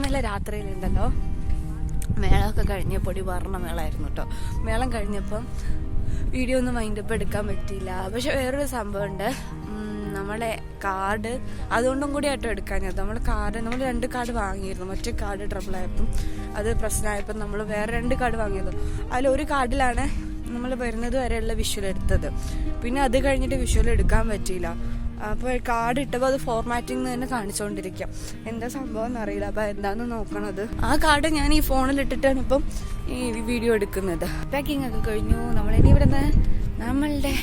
ഇന്നലെ രാത്രിയിലുണ്ടല്ലോ മേളമൊക്കെ കഴിഞ്ഞ പൊടി പറഞ്ഞ മേളമായിരുന്നു കേട്ടോ. മേളം കഴിഞ്ഞപ്പം വീഡിയോ ഒന്നും വൈൻഡപ്പ് എടുക്കാൻ പറ്റിയില്ല. പക്ഷെ വേറൊരു സംഭവമുണ്ട്, നമ്മളെ കാർഡ് അതുകൊണ്ടും കൂടി ആയിട്ടോ എടുക്കാഞ്ഞത്. നമ്മൾ 2 കാർഡ് വാങ്ങിയിരുന്നു. മറ്റേ കാർഡ് ട്രബിളായപ്പം അത് പ്രശ്നമായപ്പം നമ്മൾ വേറെ 2 കാർഡ് വാങ്ങിയത്. അതിലൊരു കാർഡിലാണ് നമ്മൾ വരുന്നത് വരെയുള്ള വിഷ്വൽ എടുത്തത്. പിന്നെ അത് കഴിഞ്ഞിട്ട് വിഷ്വൽ എടുക്കാൻ പറ്റിയില്ല. അപ്പോൾ കാർഡ് ഇട്ടപ്പോൾ അത് ഫോർമാറ്റിംഗ് തന്നെ കാണിച്ചുകൊണ്ടിരിക്കുക. എന്താ സംഭവം എന്നറിയില്ല. അപ്പോൾ എന്താണെന്ന് നോക്കണത്. ആ കാർഡ് ഞാൻ ഈ ഫോണിൽ ഇട്ടിട്ടാണ് ഇപ്പം ഈ വീഡിയോ എടുക്കുന്നത്. പാക്കിംഗ് ഒക്കെ കഴിഞ്ഞു. നമ്മളിനി ഇവിടുന്ന് നമ്മളുടെ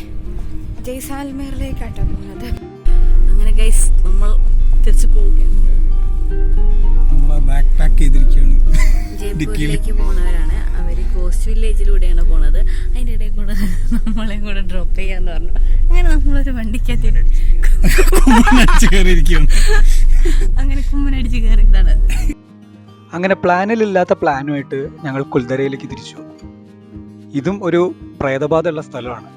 ജയ്സാൽമേറിലേക്കാട്ടോ പോകുന്നത്. അങ്ങനെ ഗൈസ് നമ്മൾ തിരിച്ചു പോവുകയാണ്. ജയ്പൂരിലേക്ക് പോകുന്നവരാണ്. അവർ കോസ്റ്റ് വില്ലേജിലൂടെയാണ് പോണത്. അതിൻ്റെ ഇടയിൽ കൂടെ നമ്മളെയും കൂടെ ഡ്രോപ്പ് ചെയ്യാന്ന് പറഞ്ഞു. അങ്ങനെ നമ്മളൊരു വണ്ടിക്കകത്ത് അങ്ങനെ കുമ്മനടിച്ച് കയറിയതാണ്. അങ്ങനെ പ്ലാനിലില്ലാത്ത പ്ലാനുമായിട്ട് ഞങ്ങൾ കുൽധരയിലേക്ക് തിരിച്ചു. ഇതും ഒരു പ്രേതബാധയുള്ള സ്ഥലമാണ്.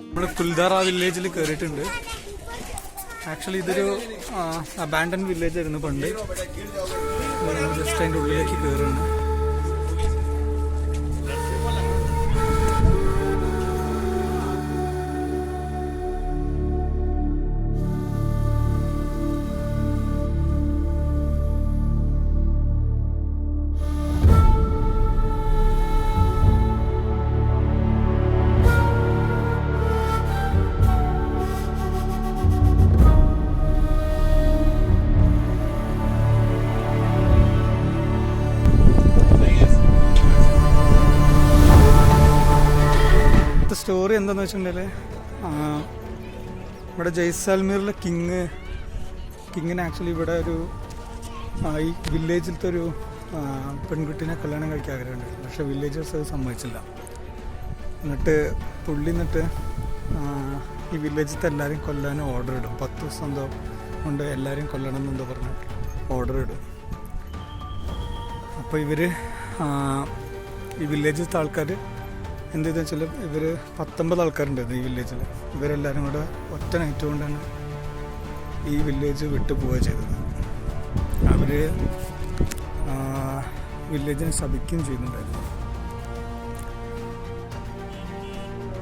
നമ്മൾ കുൽധാര വില്ലേജിൽ കയറിയിട്ടുണ്ട്. ആക്ച്വലി ഇതൊരു അബാൻഡൻ വില്ലേജ് ആയിരുന്നു പണ്ട്. ജസ്റ്റ് അതിൻ്റെ ഉള്ളിലേക്ക് കയറുന്നു. സ്റ്റോറി എന്താണെന്ന് വെച്ചിട്ടുണ്ടെങ്കിൽ, ഇവിടെ ജയ്സാൽമീറിലെ കിങ്ങിന് ആക്ച്വലി ഇവിടെ ഒരു ഈ വില്ലേജിലത്തെ ഒരു പെൺകുട്ടീനെ കല്യാണം കഴിക്കാൻ ആഗ്രഹമുണ്ട്. പക്ഷേ വില്ലേജേഴ്സ് അത് സമ്മതിച്ചില്ല. എന്നിട്ട് ഈ വില്ലേജിലത്തെ എല്ലാവരും കൊല്ലാൻ ഓർഡർ ഇടും. 10 ദിവസം എന്തോ കൊണ്ട് എല്ലാവരും കൊല്ലണം എന്നെന്തോ പറഞ്ഞ് ഓർഡർ ഇടും. അപ്പോൾ ഈ വില്ലേജിലത്തെ ആൾക്കാർ എന്ത് ചെയ്തെന്ന് വെച്ചാൽ, ഇവർ 19 ആൾക്കാരുണ്ടായിരുന്നു ഈ വില്ലേജിൽ. ഇവരെല്ലാവരും കൂടെ ഒറ്റ നൈറ്റ് കൊണ്ടാണ് ഈ വില്ലേജ് വിട്ടു പോവുക ചെയ്തത്. അവർ വില്ലേജിനെ ശപിക്കുകയും ചെയ്യുന്നുണ്ടായിരുന്നു.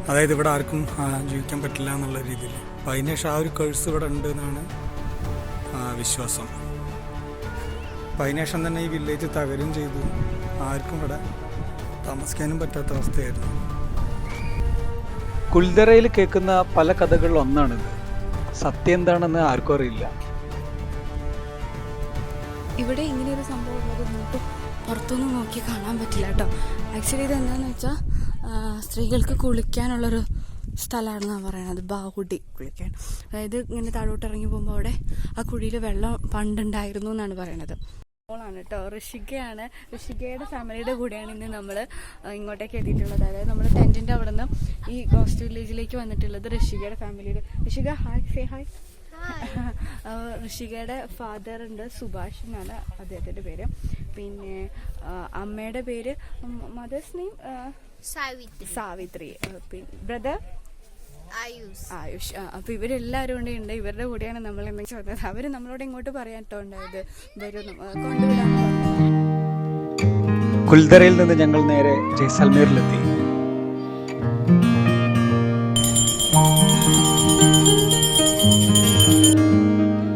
അതായത് ഇവിടെ ആർക്കും ജീവിക്കാൻ പറ്റില്ല എന്നുള്ള രീതിയിൽ. അപ്പോൾ അതിനുശേഷം ആ ഒരു കേഴ്സ് ഇവിടെ ഉണ്ട് എന്നാണ് വിശ്വാസം. അപ്പോൾ അതിനുശേഷം തന്നെ ഈ വില്ലേജ് തകരുകയും ചെയ്തു. ആർക്കും ഇവിടെ താമസിക്കാനും പറ്റാത്ത അവസ്ഥയായിരുന്നു. കുൽധരയിൽ കേൾക്കുന്ന പല കഥകളിൽ ഒന്നാണിത്. സത്യം എന്താണെന്ന് ആർക്കും അറിയില്ല. ഇവിടെ ഇങ്ങനെയൊരു സംഭവം ഉള്ളത് നമുക്ക് പുറത്തൊന്നും നോക്കി കാണാൻ പറ്റില്ല കേട്ടോ. ആക്ച്വലി ഇത് എന്താണെന്ന് വെച്ചാൽ സ്ത്രീകൾക്ക് കുളിക്കാനുള്ളൊരു സ്ഥലമാണെന്നാണ് പറയണത്. ബാഹുടി കുളിക്കാൻ. അതായത് ഇങ്ങനെ താഴോട്ട് ഇറങ്ങി പോകുമ്പോൾ അവിടെ ആ കുഴിയിൽ വെള്ളം പണ്ടുണ്ടായിരുന്നു എന്നാണ് പറയണത്. ാണ് കേട്ടോ. ഋഷികയുടെ ഫാമിലിയുടെ കൂടെയാണ് ഇന്ന് നമ്മൾ ഇങ്ങോട്ടേക്ക് എത്തിയിട്ടുള്ളത്. അതായത് നമ്മൾ ടെൻറ്റിൻ്റെ അവിടെ നിന്ന് ഈ കോസ്റ്റ് വില്ലേജിലേക്ക് വന്നിട്ടുള്ളത് ഋഷികയുടെ ഫാമിലിയുടെ. Rishika hi, say hi. ഋഷികയുടെ ഫാദർ ഉണ്ട്, സുഭാഷ് എന്നാണ് അദ്ദേഹത്തിൻ്റെ പേര്. പിന്നെ അമ്മയുടെ പേര്, മദേഴ്സ് നെയിം സാവിത്രി. പിന്നെ ബ്രദർ ആയുഷ്. അപ്പോൾ ഇവരെല്ലാവരും കൂടെ ഉണ്ട്. ഇവരുടെ കൂടെയാണ് നമ്മൾ എന്തെങ്കിലും ചോദിച്ചത്. അവർ നമ്മളോട് ഇങ്ങോട്ട് പറയാട്ടോ ഉണ്ടായത്, വരും കൊണ്ടുവിടാൻ. കുൽധരയിൽ നിന്ന് ഞങ്ങൾ നേരെ ജയ്സാൽമേറിലെത്തി.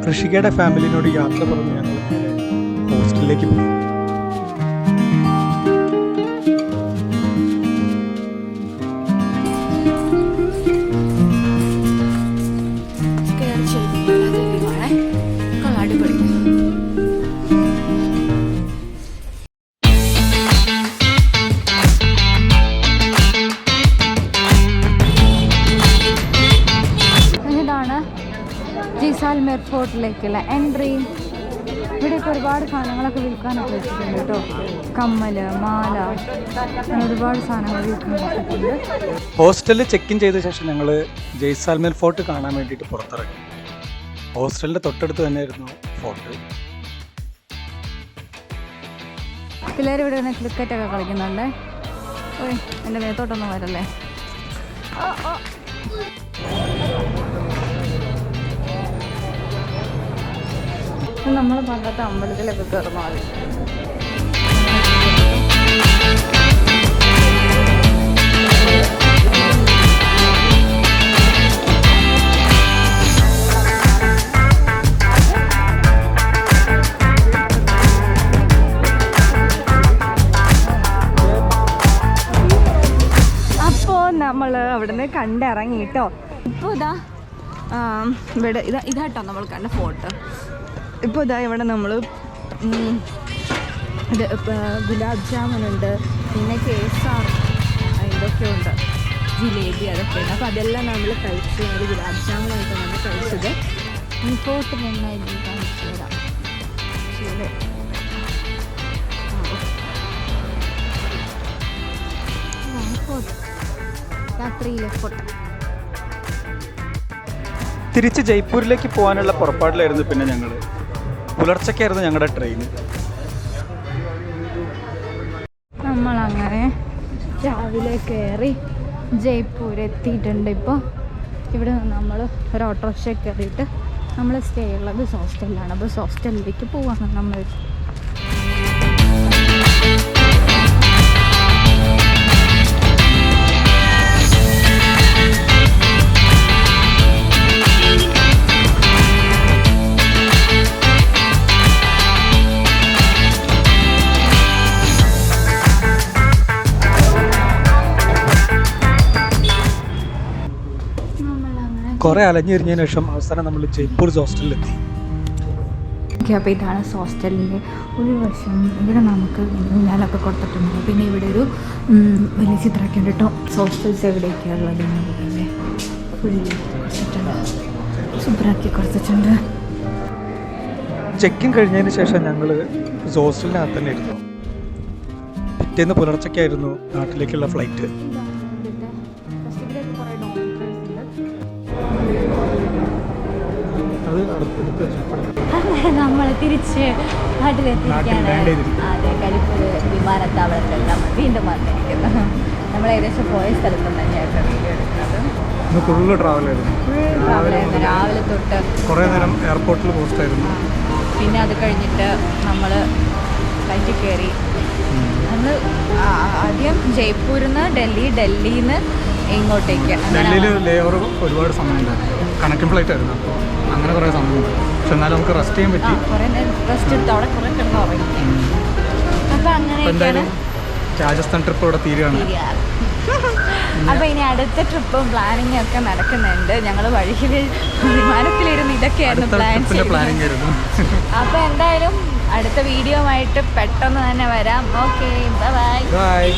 ഋഷികയുടെ ഫാമിലിനോട് യാത്ര പറഞ്ഞ് ഞങ്ങൾ ഹോസ്റ്റലിലേക്ക് പോയി. ജയ്സാൽമേർ ഫോർട്ടിലേക്കുള്ള എൻട്രി. ഇവിടെയൊക്കെ ഒരുപാട് സാധനങ്ങളൊക്കെ വിൽക്കാനൊക്കെ വെച്ചിട്ടുണ്ട് കേട്ടോ. കമ്മല്, മാല, ഒരുപാട് സാധനങ്ങൾ വിൽക്കാൻ വെച്ചിട്ടുണ്ട്. ഹോസ്റ്റലിൽ ചെക്ക് ഇൻ ചെയ്ത ശേഷം ഞങ്ങൾ ജയ്സാൽമേർ ഫോർട്ട് കാണാൻ വേണ്ടിയിട്ട് പുറത്തിറങ്ങി. ഹോസ്റ്റലിൻ്റെ തൊട്ടടുത്ത് തന്നെയായിരുന്നു ഫോർട്ട്. പിള്ളേർ ഇവിടെ നിന്ന് ക്രിക്കറ്റൊക്കെ കളിക്കുന്നുണ്ട്. ഓയ്, എൻ്റെ മേത്തോട്ടൊന്നും വരല്ലേ. നമ്മൾ പണ്ടത്തെ അമ്പലത്തിലൊക്കെ കയറുന്ന മതി. നമ്മൾ അവിടുന്ന് കണ്ടിറങ്ങി കേട്ടോ. ഇപ്പോൾ ഇവിടെ ഇതാട്ടോ നമ്മൾ കണ്ട ഫോട്ടോ. ഇപ്പോൾ ഇവിടെ നമ്മൾ ഇത് ഗുലാബ് ജാമുനുണ്ട്, പിന്നെ കേസർ ഇതൊക്കെ ഉണ്ട്, ജിലേബി അതൊക്കെ ഉണ്ട്. അപ്പോൾ അതെല്ലാം നമ്മൾ കഴിച്ചു. ഒരു ഗുലാബ് ജാമുനായിട്ട് നമ്മൾ കഴിച്ചത്. ഇങ്ങോട്ട് നന്നായിട്ട് കാണിച്ചു തരാം. ശരി, രാത്രിയിലെ ഫോട്ടോ. തിരിച്ച് ജയ്പൂരിലേക്ക് പോകാനുള്ള പുറപ്പാടിലായിരുന്നു. പിന്നെ ഞങ്ങൾ പുലർച്ചയ്ക്കായിരുന്നു ഞങ്ങളുടെ ട്രെയിൻ. നമ്മളങ്ങനെ രാവിലെ കയറി ജയ്പൂർ എത്തിയിട്ടുണ്ട്. ഇപ്പോൾ ഇവിടെ നിന്ന് നമ്മൾ ഒരു ഓട്ടോറിക്ഷ കയറിയിട്ട് നമ്മൾ സ്റ്റേ ഉള്ളത് ഹോസ്റ്റലിലാണ്. അപ്പോൾ ഹോസ്റ്റലിലേക്ക് പോവാണ് നമ്മൾ. കുറേ അലഞ്ഞിരിഞ്ഞതിന് ശേഷം അവസാനം നമ്മൾ ജയ്പൂർ ഹോസ്റ്റലിലെത്തി. അപ്പോൾ ഇതാണ് ഹോസ്റ്റലിൻ്റെ ഒരു വശം. ഇവിടെ നമുക്ക് ഊഞ്ഞാലൊക്കെ കൊടുത്തിട്ടുണ്ട്. പിന്നെ ഇവിടെ ഒരു വലിയ ചിത്രമൊക്കെ ഉണ്ട് കേട്ടോ. ഹോസ്റ്റൽസ് എവിടെയൊക്കെയുള്ളത് പിന്നെ ഫുള്ളി കൊടുത്തിട്ടുണ്ട്, സൂപ്പറാക്കി കൊടുത്തിട്ടുണ്ട്. ചെക്കിൻ കഴിഞ്ഞതിന് ശേഷം ഞങ്ങൾ ഹോസ്റ്റലിനകത്ത് തന്നെ ഇരുന്നു. പിറ്റേന്ന് പുലർച്ചയ്ക്കായിരുന്നു നാട്ടിലേക്കുള്ള ഫ്ലൈറ്റ്. നമ്മൾ തിരിച്ച് നാട്ടിലെത്തിയിരിക്കുകയാണ്. അതെ, കരിപ്പൂർ വിമാനത്താവളത്തിൽ നമ്മൾ വീണ്ടും വന്നിരിക്കുന്നു. നമ്മൾ ഏകദേശം പോയ സ്ഥലത്തും തന്നെയായിട്ട് വീഡിയോ എടുക്കുന്നത്. ഫുൾ ട്രാവലായിരുന്നു. രാവിലെ തൊട്ട് കുറേ നേരം എയർപോർട്ടിൽ പോസ്റ്റായിരുന്നു. പിന്നെ അത് കഴിഞ്ഞിട്ട് നമ്മൾ ഫ്ലൈറ്റിൽ കയറി. നമ്മൾ ആദ്യം ജയ്പൂരിൽ നിന്ന് ഡൽഹിയിൽ നിന്ന് ഇങ്ങോട്ടേക്ക്. ഡൽഹിയിൽ ലേ ഓവർ ഒരുപാട് സമയമുണ്ടായിരുന്നു. കണക്റ്റിംഗ് ഫ്ലൈറ്റ് ആയിരുന്നു. അപ്പോൾ അങ്ങനെ കുറേ സമയമുണ്ട്. പക്ഷെ എന്നാലും നമുക്ക് റെസ്റ്റ് ചെയ്യാൻ പറ്റി. കുറേ നേരം റെസ്റ്റ് എടുത്ത് അവിടെ കുറേ കിടന്ന് ഉറങ്ങി. അപ്പോൾ അങ്ങനെയൊക്കെയാണ് രാജസ്ഥാൻ ട്രിപ്പ് ഇവിടെ തീരുകയാണ്. അപ്പോൾ ഇനി അടുത്ത ട്രിപ്പും പ്ലാനിങ്ങും ഒക്കെ നടക്കുന്നുണ്ട്. ഞങ്ങൾ വഴിയിൽ വിമാനത്തിലിരുന്ന് ഇതൊക്കെയായിരുന്നു പ്ലാനിങ്. അപ്പോൾ എന്തായാലും അടുത്ത വീഡിയോ ആയിട്ട് പെട്ടെന്ന് തന്നെ വരാം. Okay, by.